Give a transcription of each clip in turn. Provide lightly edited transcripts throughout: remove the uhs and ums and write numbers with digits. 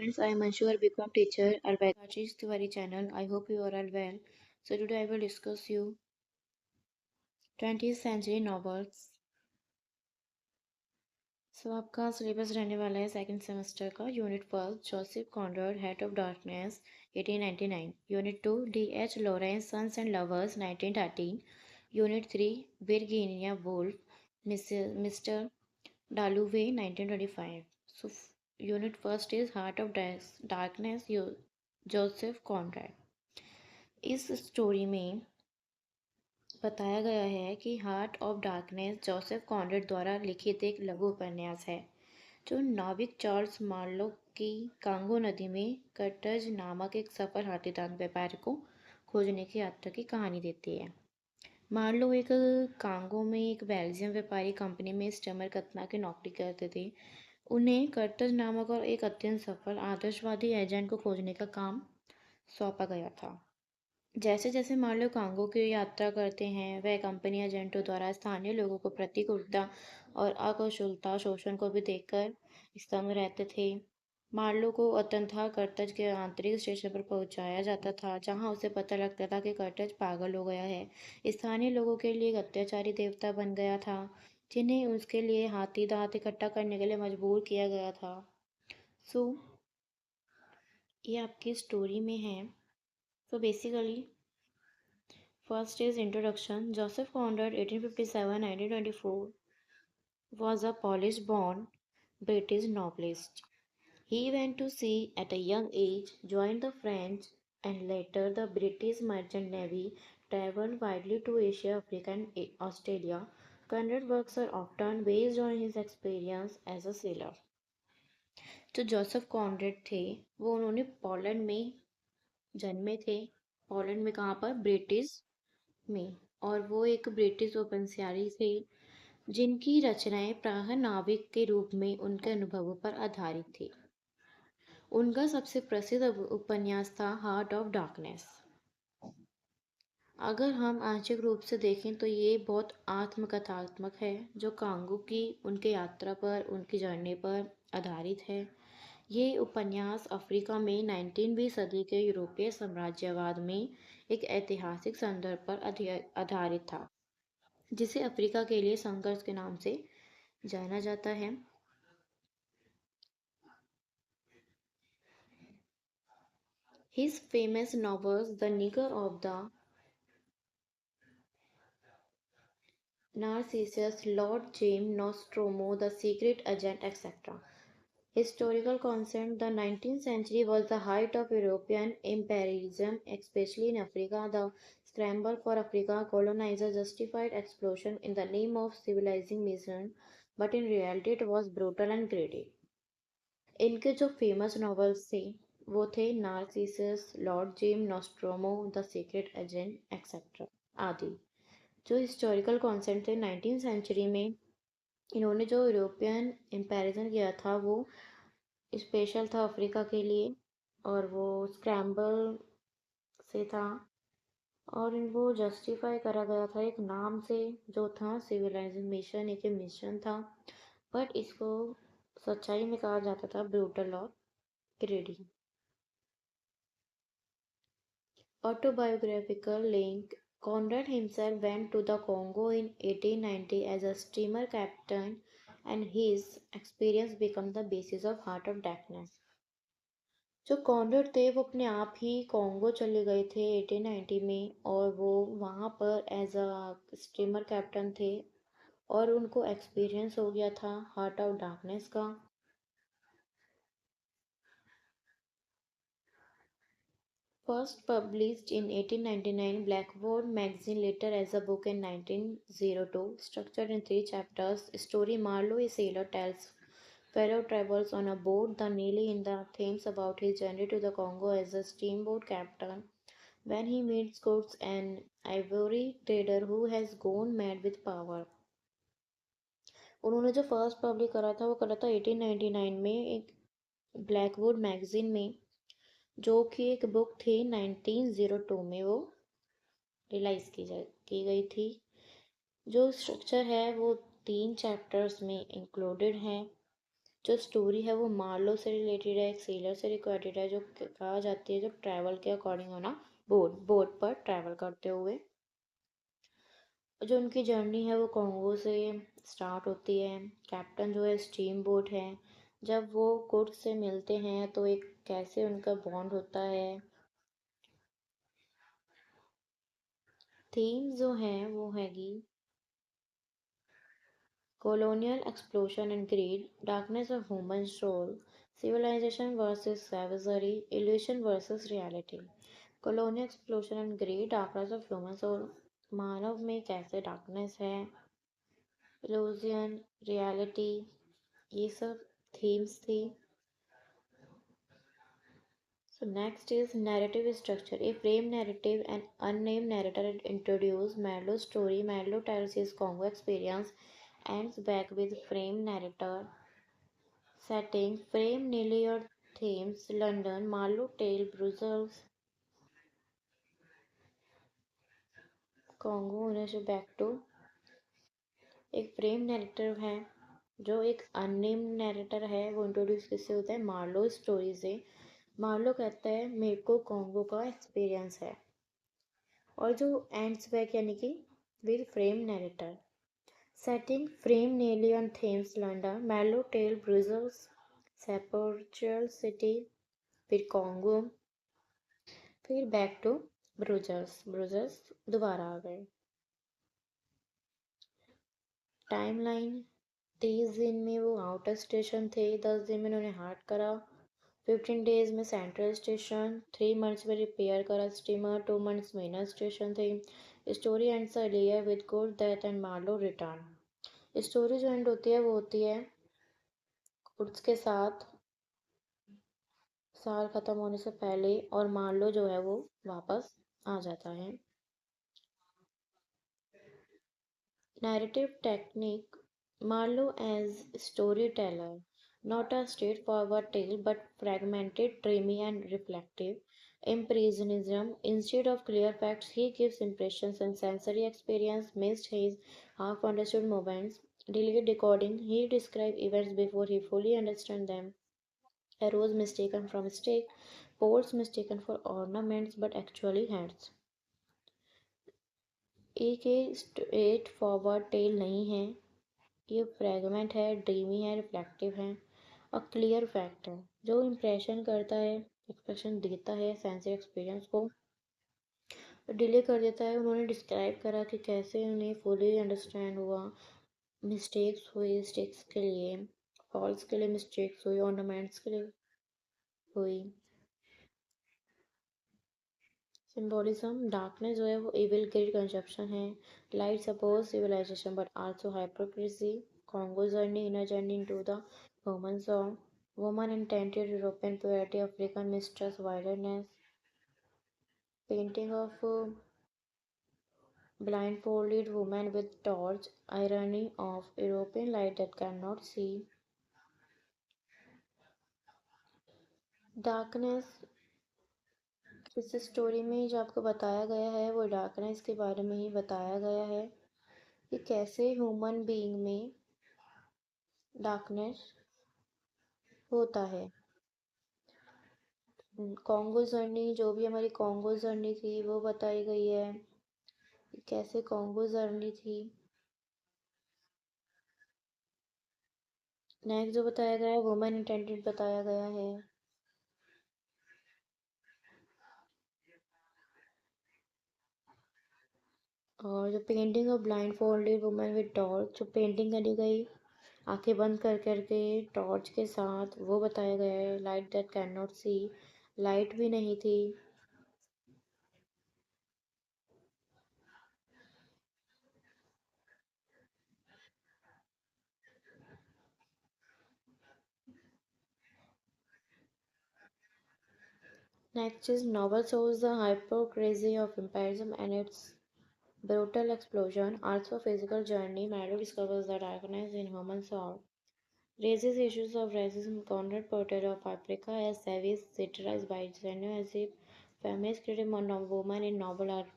Friends, I am Anshu, our BCom teacher, our Bajaj Tiwari channel. I hope you are all well. So today I will discuss you 20th century novels. So आपका syllabus रहने वाला है second semester का unit first Joseph Conrad Heart of Darkness 1899, unit two D H. Lawrence Sons and Lovers 1913, unit three Virginia Woolf mister Dalloway 1925. So unit first is Heart of Darkness, Joseph Conrad. इस story में बताया गया है कि Heart of Darkness Joseph Conrad द्वारा लिखित एक लघु उपन्यास है जो नाविक चार्ल्स मार्लो की कांगो नदी में कर्टज नामक एक सफल हाथीदांत व्यापारी को खोजने की यात्रा की कहानी देती है. मार्लो एक कांगो में एक बेल्जियम व्यापारी कंपनी में स्टीमर कतना की नौकरी करते थे. उन्हें कर्टज नामक और एक अत्यंत सफल आदर्शवादी एजेंट को खोजने का काम सौंपा गया था. जैसे जैसे मार्लो कांगो की यात्रा करते हैं वह कंपनी एजेंटों द्वारा स्थानीय लोगों को प्रतिकूलता और अकुशलता शोषण को भी देखकर स्तब्ध रहते थे. मार्लो को अंततः कर्टज के आंतरिक स्टेशन पर पहुंचाया जाता था जहां उसे पता लगता था कि कर्टज पागल हो गया है, स्थानीय लोगों के लिए एक अत्याचारी देवता बन गया था जिन्हें उसके लिए हाथी दांत इकट्ठा करने के लिए मजबूर किया गया था. सो ये आपकी स्टोरी में है. So basically, first is introduction. Joseph Conrad, 1857-1924, was a Polish-born British novelist. He went to sea at a young age, joined the French and later the British Merchant Navy, traveled widely to Asia, Africa, and Australia. Conrad's works are often based on his experience as a sailor. जो Joseph Conrad थे वो उन्होंने Poland में जन्मे थे. Poland में कहाँ पर? ब्रिटिश में. और वो एक ब्रिटिश उपन्यासी थे जिनकी रचनाएं प्रायः नाविक के रूप में उनके अनुभवों पर आधारित थी. उनका सबसे प्रसिद्ध उपन्यास था हार्ट ऑफ डार्कनेस. अगर हम आंशिक रूप से देखें तो ये बहुत आत्मकथात्मक है जो कांगो की उनके यात्रा पर उनकी जर्नी पर आधारित है. ये उपन्यास अफ्रीका में 19वीं सदी के यूरोपीय साम्राज्यवाद में एक ऐतिहासिक संदर्भ पर आधारित था जिसे अफ्रीका के लिए संघर्ष के नाम से जाना जाता है. His famous novels The Nigger of the Narcissus, Lord James Nostromo, The Secret Agent, etc. Historical context. The 19th century was the height of European imperialism, especially in Africa. The scramble for Africa colonizers justified explosion in the name of civilizing mission, but in reality it was brutal and greedy. इनके जो famous novels थे वो थे Narcissus, Lord Jim Nostromo, the secret agent etcetera आदि. जो historical concept थे 19th century में इन्होंने जो यूरोपियन इम्पेरिजन किया था वो स्पेशल था अफ्रीका के लिए और वो स्क्रैम्बल से था और इनको जस्टिफाई करा गया था एक नाम से जो था सिविलाइजिंग मिशन. एक मिशन था बट इसको सच्चाई में कहा जाता था ब्रूटल और ग्रेडी. Autobiographical link. Conrad himself went to the Congo in 1890 as a steamer captain and his experience became the basis of Heart of Darkness. जो कॉनरेड थे वो अपने आप ही कॉन्गो चले गए थे 1890 में और वो वहाँ पर एज अ स्टीमर कैप्टन थे और उनको एक्सपीरियंस हो गया था हार्ट ऑफ डार्कनेस का. First published in 1899, Blackboard magazine, later as a book in 1902, structured in 3 chapters. Story. Marlowe, a sailor, tells fellow travelers on a boat the Nelly in the Thames about his journey to the Congo as a steamboat captain. When he meets Coates, an ivory trader who has gone mad with power. उन्होंने जो first public करा था वो करा था 1899 में एक Blackwood magazine में जो कि एक बुक थी 1902 में वो रिलाइज की गई थी. जो स्ट्रक्चर है वो 3 चैप्टर्स में इंक्लूडेड है. जो स्टोरी है वो मार्लो से रिलेटेड है, एक सेलर से रिलेटेड है, जो कहा जाती है जब ट्रैवल के अकॉर्डिंग है ना, बोट बोट पर ट्रैवल करते हुए। जो उनकी जर्नी है वो कॉन्गो से स्टार्ट होती है। कैप्टन जो है स्टीम बोट है। जब वो गुड से मिलते हैं तो एक कैसे उनका बॉन्ड होता है। थीम जो है वो हैगी colonial explosion and greed, darkness of human soul, civilization versus savagery, illusion versus reality. Colonial explosion and greed, darkness of human soul, मानव में कैसे डार्कनेस है, इल्यूजन, रियलिटी, ये सब थीम्स थी। So next is narrative structure. A frame narrative, an unnamed narrator introduces Marlowe's story. Marlowe tells his Congo experience, ends back with frame narrator. Setting: frame Nearly Your Themes, London, Marlowe Tale, Brussels, Congo ownership back to। एक frame narrator है, जो एक अननेम narrator है, वो introduce किससे होता है, Marlowe story से। मार्लो कहता है मेरे को कॉन्गो का एक्सपीरियंस है। और जो एंड्स बैक यानी कि with frame narrator. Setting: frame nearly on Thames, London, Marlow tale, Brussels, sepulchral city, फिर कॉन्गो, फिर बैक टू ब्रूजर्स। ब्रूजर्स दोबारा आ गए। टाइमलाइन: 30 दिन में वो आउटर स्टेशन थे, 10 दिन में उन्होंने हार्ट करा, 15 डेज में सेंट्रल स्टेशन, 3 मंथ्स में रिपेयर करा स्टीमर, 2 मंथ्स में इनर स्टेशन थे। Story ends earlier with good death and Marlow return. Story जो एंड होती है वो होती है गुड्स के साथ, साल ख़त्म होने से पहले, और मार्लो जो है वो वापस आ जाता है। Narrative technique: Marlowe as storyteller, not a straightforward tale but fragmented, dreamy, and reflective. Impressionism: instead of clear facts, he gives impressions and sensory experience, missed his half understood moments. Delayed decoding: he describes events before he fully understands them. A rose mistaken for mistake, poles mistaken for ornaments but actually heads। एक straight forward tell नहीं है, ये fragment है, dreamy है, reflective है, और clear fact है। जो इम्प्रेशन करता है, एक्सप्रेशन देता है सेंसरी एक्सपीरियंस को, डिले कर देता है। उन्होंने डिस्क्राइब करा कि कैसे उन्हें फुली अंडरस्टैंड हुआ, मिस्टेक्स हुई, मिस्टेक्स के लिए, फॉल्स के लिए मिस्टेक्स हुई, ऑर्नामेंट्स के लिए हुई। सिम्बोलिज्म: डार्कनेस जो है वो इविल ग्रेड कंसेप्शन है, light suppose civilisation but also hypocrisy, Congo journey, inner journey into the human soul, woman intended European purity, African mistrust, wilderness, painting of blindfolded woman with torch, irony of European light that cannot see। Darkness, इस story में जो आपको बताया गया है वो darkness के बारे में ही बताया गया है, कि कैसे ह्यूमन बीइंग में डार्कनेस होता है। कॉन्गो जर्नी, जो भी हमारी कॉन्गो जर्नी थी वो बताई गई है, कि कैसे कॉन्गो जर्नी थी। नेक्स्ट जो बताया गया है वुमेन इंटेंडेड बताया गया है। और जो painting of blind folded women with torch, जो पेंटिंग करी गई आंखें बंद कर करके टॉर्च के साथ, वो बताया गया है। Light that can not see, light भी नहीं थी। Next is novel shows the hypocrisy of imperialism and its brutal explosion. Also physical journey, Mado discovers the darkness in human soul, raises issues of racism. Conrad Porter of Africa as savage, satirized by Zeno as if feminist criticism on women in novel art.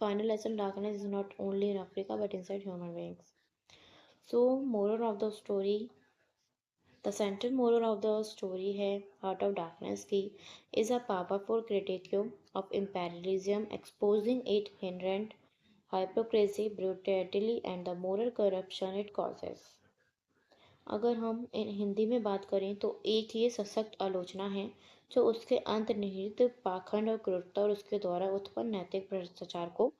Final lesson: darkness is not only in Africa but inside human beings. So, moral of the story: the central moral of the story है Heart of Darkness की is a powerful critique of imperialism, exposing its inherent hypocrisy, brutality and the moral corruption it causes. अगर हम हिंदी में बात करें तो एक ये सशक्त आलोचना है जो उसके अंतर्निहित पाखंड और क्रूरता और उसके द्वारा उत्पन्न नैतिक भ्रष्टाचार को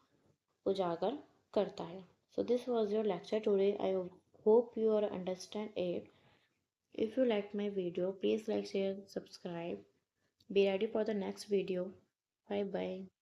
उजागर करता है. So this was your lecture today. I hope you are understand it. If you like my video, please like, share, subscribe. Be ready for the next video. Bye bye.